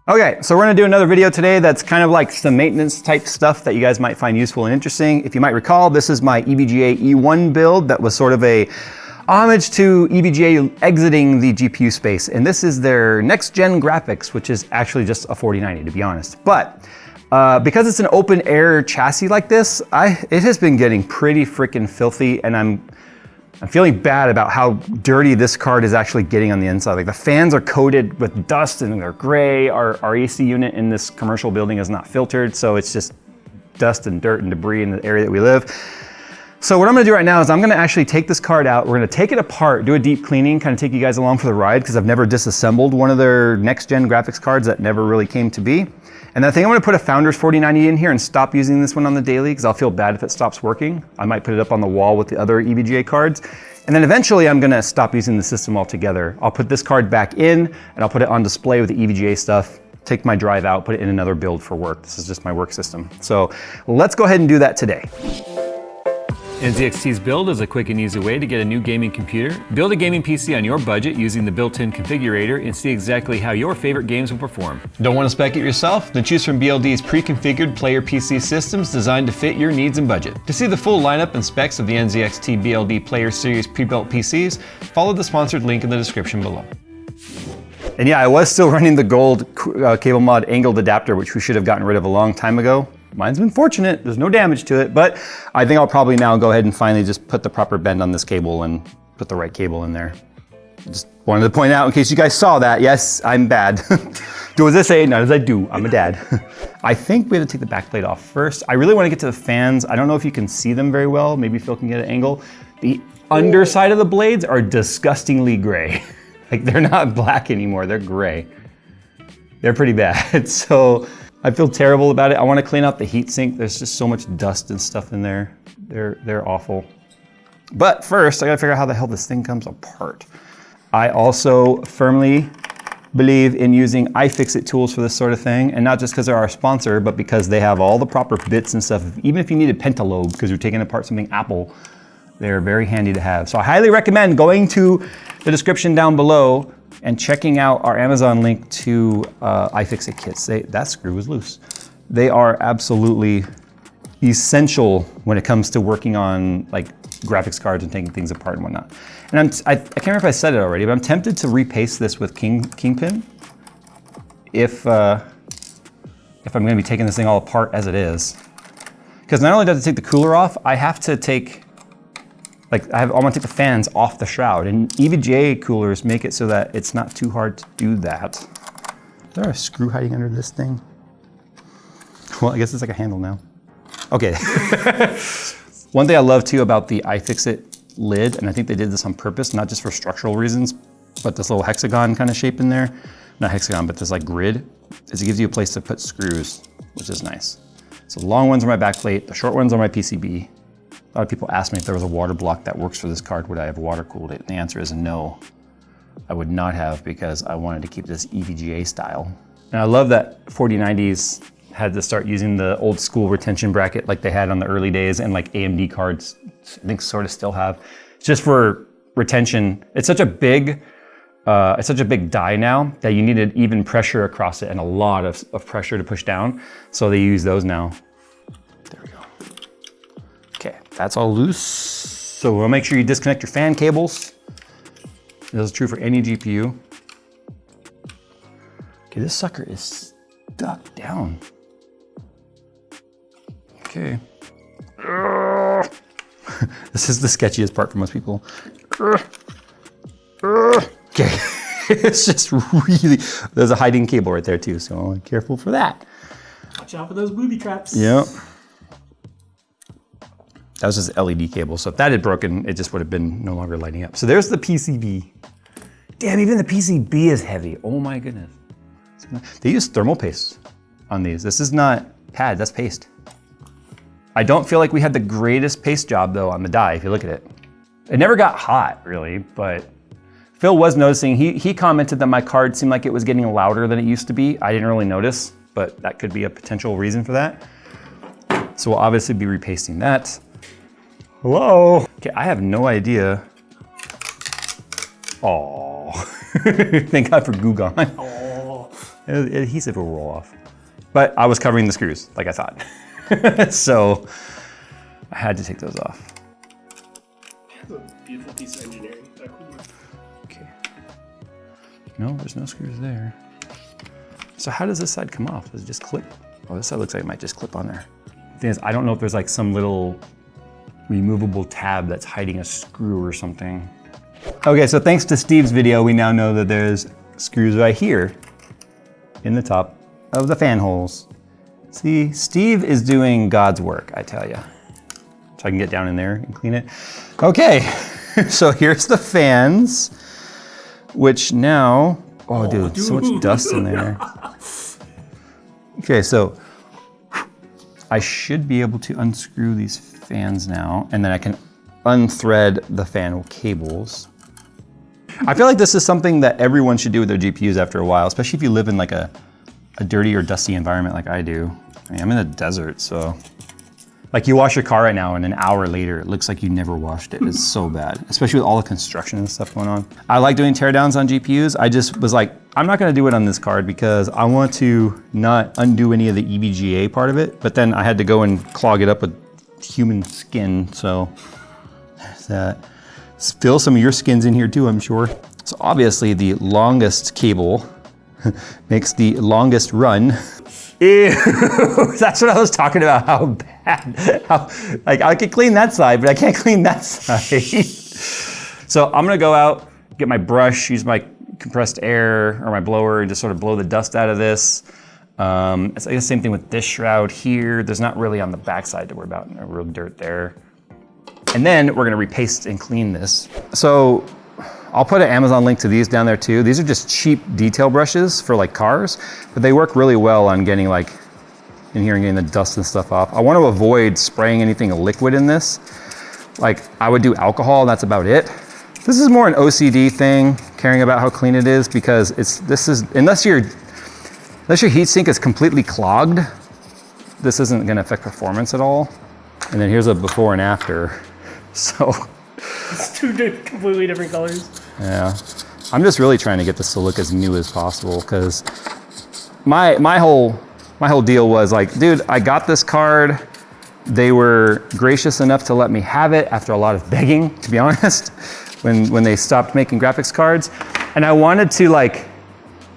Okay, so we're gonna do another video today that's kind of like some maintenance type stuff that you guys might find useful and interesting. If you might recall, this is my EVGA E1 build that was sort of a homage to EVGA exiting the GPU space. And this is their next gen graphics, which is actually just a 4090 to be honest. But because it's an open air chassis like this, it has been getting pretty freaking filthy, and I'm feeling bad about how dirty this card is actually getting on the inside. Like the fans are coated with dust and they're gray. Our AC unit in this commercial building is not filtered, so it's just dust and dirt and debris in the area that we live. So what I'm gonna do right now is I'm gonna actually take this card out. We're gonna take it apart, do a deep cleaning, kind of take you guys along for the ride, because I've never disassembled one of their next gen graphics cards that never really came to be. And I think I'm gonna put a Founders 4090 in here and stop using this one on the daily, because I'll feel bad if it stops working. I might put it up on the wall with the other EVGA cards. And then eventually I'm gonna stop using the system altogether. I'll put this card back in and I'll put it on display with the EVGA stuff, take my drive out, put it in another build for work. This is just my work system. So let's go ahead and do that today. NZXT's Build is a quick and easy way to get a new gaming computer, build a gaming PC on your budget using the built-in configurator, and see exactly how your favorite games will perform. Don't want to spec it yourself? Then choose from BLD's pre-configured player PC systems designed to fit your needs and budget. To see the full lineup and specs of the NZXT BLD Player Series pre-built PCs, follow the sponsored link in the description below. And yeah, I was still running the gold cable mod angled adapter, which we should have gotten rid of a long time ago. Mine's been fortunate, there's no damage to it, but I think I'll probably now go ahead and finally just put the proper bend on this cable and put the right cable in there. Just wanted to point out in case you guys saw that, yes, I'm bad. Do as I say, not as I do, I'm a dad. I think we have to take the backplate off first. I really want to get to the fans. I don't know if you can see them very well, maybe Phil can get an angle. The underside of the blades are disgustingly gray. Like they're not black anymore, they're gray. They're pretty bad, so I feel terrible about it. I want to clean out the heatsink. There's just so much dust and stuff in there. They're awful. But first, I gotta figure out how the hell this thing comes apart. I also firmly believe in using iFixit tools for this sort of thing, and not just because they're our sponsor, but because they have all the proper bits and stuff. Even if you need a pentalobe because you're taking apart something Apple, they're very handy to have. So I highly recommend going to the description down below and checking out our Amazon link to iFixit kits. That screw is loose. They are absolutely essential when it comes to working on like graphics cards and taking things apart and whatnot. And I can't remember if I said it already, but I'm tempted to repaste this with Kingpin if I'm gonna be taking this thing all apart as it is. Because not only does it take the cooler off, I have to take, I want to take the fans off the shroud, and EVGA coolers make it so that it's not too hard to do that. Is there a screw hiding under this thing? Well, I guess it's like a handle now. Okay. One thing I love too about the iFixit lid, and I think they did this on purpose, not just for structural reasons, but this little hexagon kind of shape in there, not hexagon, but this like grid, is it gives you a place to put screws, which is nice. So the long ones are my backplate, the short ones are my PCB. A lot of people ask me if there was a water block that works for this card, would I have water cooled it? And the answer is no, I would not have, because I wanted to keep this EVGA style. And I love that 4090s had to start using the old school retention bracket like they had on the early days, and like AMD cards, I think sort of still have. It's just for retention. It's such a big die now that you need an even pressure across it and a lot of pressure to push down. So they use those now. There we go. Okay, that's all loose. So we'll make sure you disconnect your fan cables. This is true for any GPU. Okay, this sucker is stuck down. Okay. This is the sketchiest part for most people. Okay, it's just really, there's a hiding cable right there too, so be careful for that. Watch out for those booby traps. Yep. That was just LED cable, so if that had broken, it just would have been no longer lighting up. So there's the PCB. Damn, even the PCB is heavy. Oh my goodness. They use thermal paste on these. This is not pad, that's paste. I don't feel like we had the greatest paste job though on the die, if you look at it. It never got hot really, but Phil was noticing, he commented that my card seemed like it was getting louder than it used to be. I didn't really notice, but that could be a potential reason for that. So we'll obviously be repasting that. Hello? Okay, I have no idea. Oh, thank God for Goo Gone. Oh. adhesive will roll off. But I was covering the screws, like I thought. So I had to take those off. That's a beautiful piece of engineering. Okay. No, there's no screws there. So how does this side come off? Does it just clip? Oh, this side looks like it might just clip on there. The thing is, I don't know if there's like some little removable tab that's hiding a screw or something. Okay, so thanks to Steve's video, we now know that there's screws right here in the top of the fan holes. See, Steve is doing God's work, I tell you. So I can get down in there and clean it. Okay, so here's the fans, which now, oh dude, so much dust in there. Okay, so I should be able to unscrew these fans now, and then I can unthread the fan cables. I feel like this is something that everyone should do with their GPUs after a while, especially if you live in like a dirty or dusty environment like I do. I mean, I'm in the desert, so. Like you wash your car right now and an hour later, it looks like you never washed it. It's so bad, especially with all the construction and stuff going on. I like doing teardowns on GPUs. I just was like, I'm not gonna do it on this card because I want to not undo any of the EVGA part of it, but then I had to go and clog it up with human skin, so there's that. Fill some of your skins in here too, I'm sure. So obviously the longest cable makes the longest run. Ew, that's what I was talking about, how bad. Like I could clean that side, but I can't clean that side. So I'm gonna go out, get my brush, use my compressed air or my blower and just sort of blow the dust out of this. It's like the same thing with this shroud here. There's not really on the backside to worry about, no real dirt there. And then we're gonna repaste and clean this. So I'll put an Amazon link to these down there too. These are just cheap detail brushes for like cars, but they work really well on getting like in here and getting the dust and stuff off. I want to avoid spraying anything liquid in this. Like I would do alcohol, and that's about it. This is more an OCD thing, caring about how clean it is, because unless your heatsink is completely clogged, this isn't gonna affect performance at all. And then here's a before and after. So. It's two completely different colors. Yeah, I'm just really trying to get this to look as new as possible because my whole deal was like, dude, I got this card. They were gracious enough to let me have it after a lot of begging, to be honest, when they stopped making graphics cards. And I wanted to like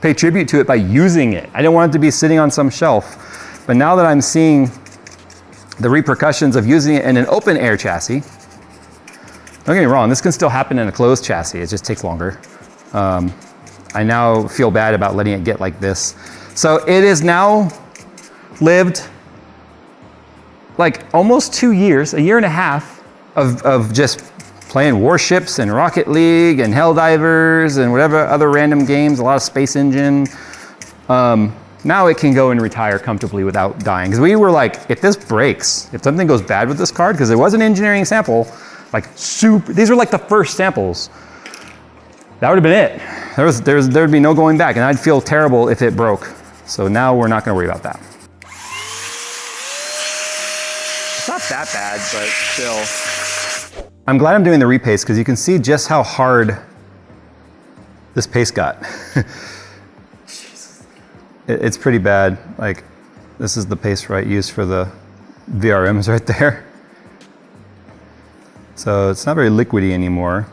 pay tribute to it by using it. I didn't want it to be sitting on some shelf. But now that I'm seeing the repercussions of using it in an open air chassis, don't get me wrong, this can still happen in a closed chassis, it just takes longer. I now feel bad about letting it get like this. So it is now lived like almost 2 years, a year and a half of just playing Warships and Rocket League and Helldivers and whatever other random games, a lot of Space Engine. Now it can go and retire comfortably without dying. Because we were like, if this breaks, if something goes bad with this card, because it was an engineering sample, like these were like the first samples. That would have been it. There'd be no going back, and I'd feel terrible if it broke. So now we're not gonna worry about that. It's not that bad, but still. I'm glad I'm doing the repaste because you can see just how hard this paste got. It's pretty bad. Like, this is the paste I used for the VRMs right there. So it's not very liquidy anymore.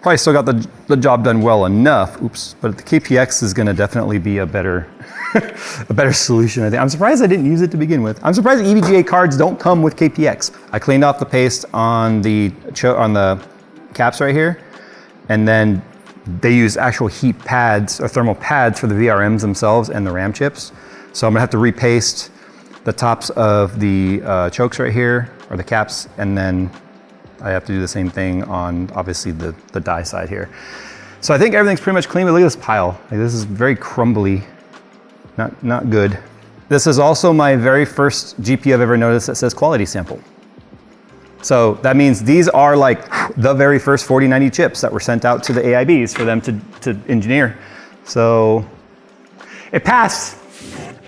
Probably still got the job done well enough. Oops, but the KPX is gonna definitely be a better a better solution, I think. I'm surprised I didn't use it to begin with. I'm surprised EVGA cards don't come with KPX. I cleaned off the paste on the caps right here, and then they use actual heat pads or thermal pads for the VRMs themselves and the RAM chips. So I'm gonna have to repaste the tops of the chokes right here, or the caps, and then I have to do the same thing on obviously the die side here. So I think everything's pretty much clean, but look at this pile. Like, this is very crumbly, not good. This is also my very first GPU I've ever noticed that says quality sample. So that means these are like the very first 4090 chips that were sent out to the AIBs for them to engineer. So it passed.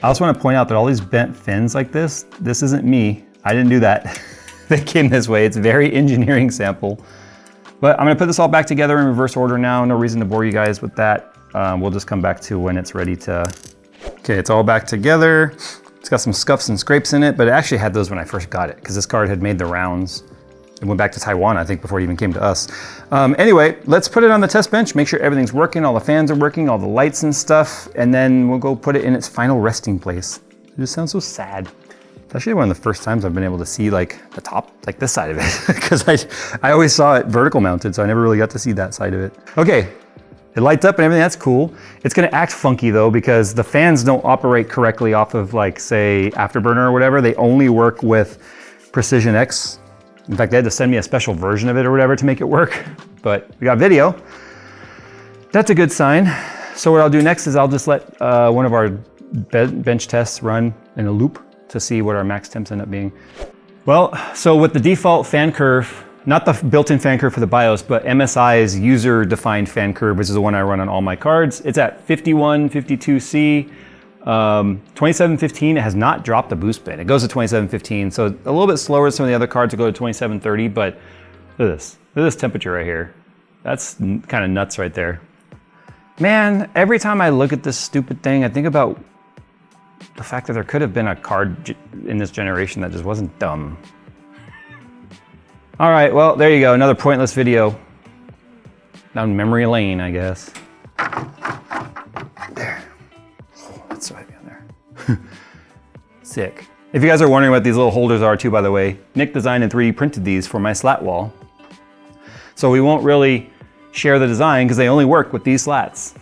I also want to point out that all these bent fins like this isn't me. I didn't do that. They came this way. It's very engineering sample. But I'm gonna put this all back together in reverse order now. No reason to bore you guys with that. We'll just come back to when it's ready to Okay, it's all back together. It's got some scuffs and scrapes in it, but it actually had those when I first got it because this card had made the rounds. It went back to Taiwan, I think, before it even came to us. Anyway, let's put it on the test bench, make sure everything's working, all the fans are working, all the lights and stuff, and then we'll go put it in its final resting place. It just sounds so sad. It's actually one of the first times I've been able to see like the top, like this side of it, because I always saw it vertical mounted, so I never really got to see that side of it. Okay, it lights up and everything, that's cool. It's gonna act funky though, because the fans don't operate correctly off of like, say, Afterburner or whatever. They only work with Precision X. In fact, they had to send me a special version of it or whatever to make it work, but we got video. That's a good sign. So what I'll do next is I'll just let one of our bench tests run in a loop to see what our max temps end up being. Well, so with the default fan curve, not the built-in fan curve for the BIOS, but MSI's user-defined fan curve, which is the one I run on all my cards, it's at 5152C. 2715, it has not dropped the boost bit. It goes to 2715, so a little bit slower than some of the other cards that go to 2730, but look at this. Look at this temperature right here. That's kind of nuts right there. Man, every time I look at this stupid thing, I think about the fact that there could have been a card in this generation that just wasn't dumb. All right, well, there you go. Another pointless video. Down memory lane, I guess. There. Oh, that's so heavy on there. Sick. If you guys are wondering what these little holders are too, by the way, Nick designed and 3D printed these for my slat wall. So we won't really share the design because they only work with these slats.